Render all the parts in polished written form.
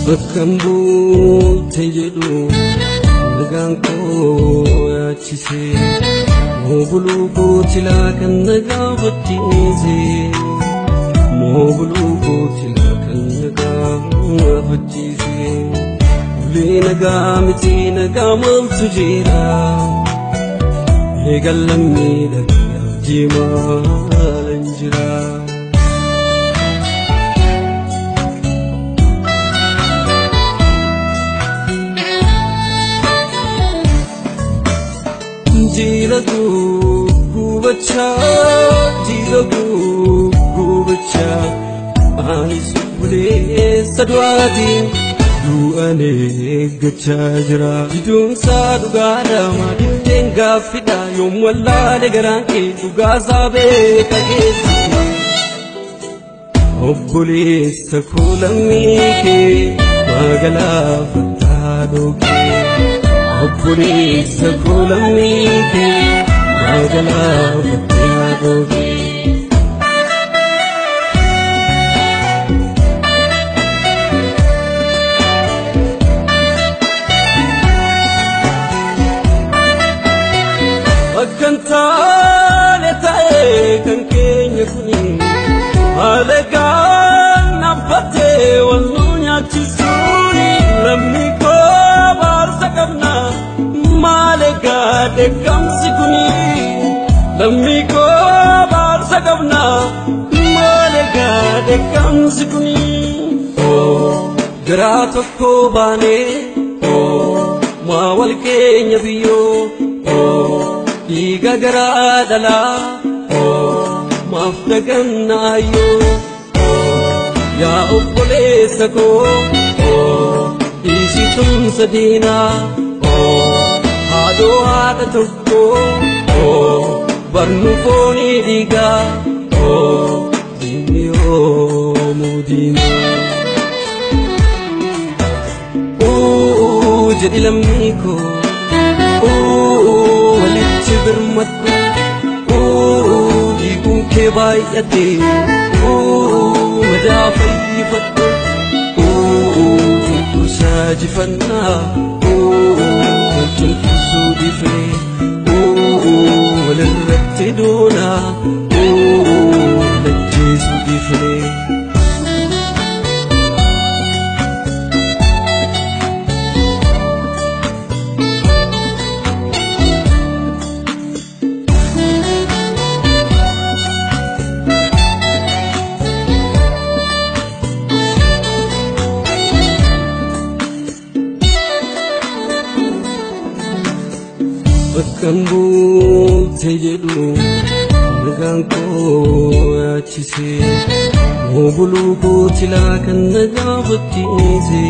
Bakambu tejedu nagangko achise mobulu botila kan nagavatize mobulu botila kan nagavatize ule nagamiti nagamal tujira hegalamni dagajima lanjira Jilagu gubacha, jilagu gubacha, anis bule sadwadi, du ane gachajra, jidun sadu gada ma denga fida yom walla degaranke du gazabe kagesi, obbule sakulami ke magala fatadoke. Obbule sakulami ke magala fatadoke. Akanta letae kan kenya kuni alaga nafate walunya chisuni lamiko barsakabna malaga de kamsikuni lamiko barsakabna malaga de kamsikuni oh grato ko bane oh mawal kenya biyo oh iga gradala oh mafdaganna yo ya obbole sako oh isitum sadina Ado ada tukko oh barnu poni diga oh dinyo mudina oh jadi lamiko oh walit bermatku oh ibu kebayate oh madafai fatku oh itu sajifanna Sudi fre, walarratti dona, lajje sudi fre. Bakambu tejedu nagangko achise mobulu botila kan nagavatize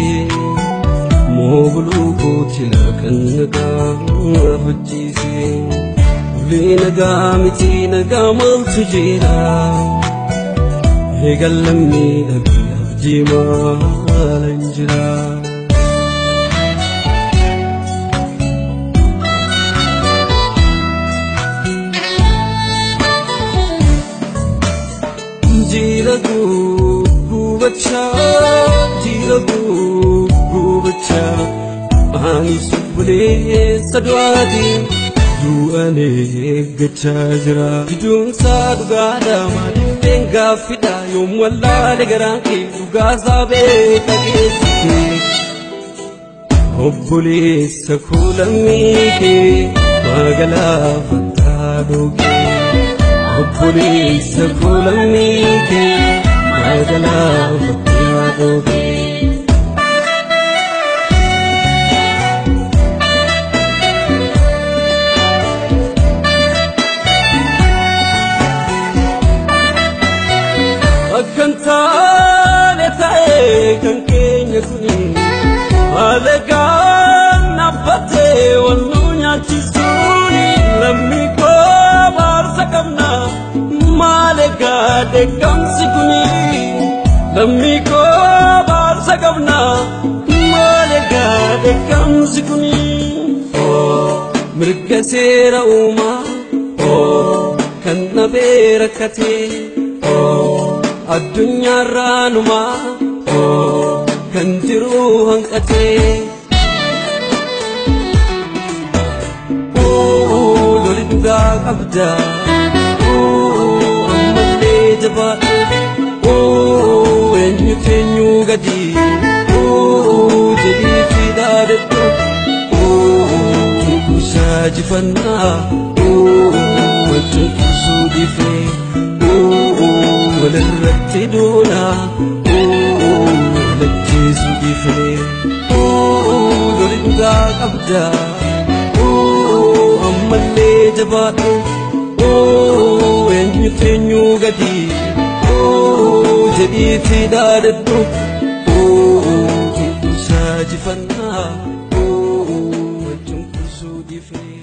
mobulu botila kan nagavatize ule nagamiti nagamal tujira hegalamni dagajima lanjira Jilagu gubacha, jilagu gubacha, anis bule sadwadi, du ane gachajra, jidun sadu gada ma denga fida yom walla degaranke du gazabe kagesi, obbule sakulami ke magala fatadoke. Obbule sakulami ke magala fatadoke. Akanta letae kan kenya kuni alaga nafate walunya chisuni lamiko barsakabna malaga de kamsikuni lamiko barsakabna malaga de kamsikuni oh mirgasera uma oh kanna berakate oh الدنيا رانما kan jiru hanqatee loli dhugaa qabda ammallee jabaadhu eenyu keenyu gadi jedhii fi dhaadadhu tunkusaa jifannaa walcunqusuu dhiifnee walirratti doonaa walajjeesuu dhiifnee loli dhugaa qabda ammallee jabaadhu eenyu keenyu gadi jedhii fi dhaadadhu tunkusaa jifannaa walcunqusuu dhiifnee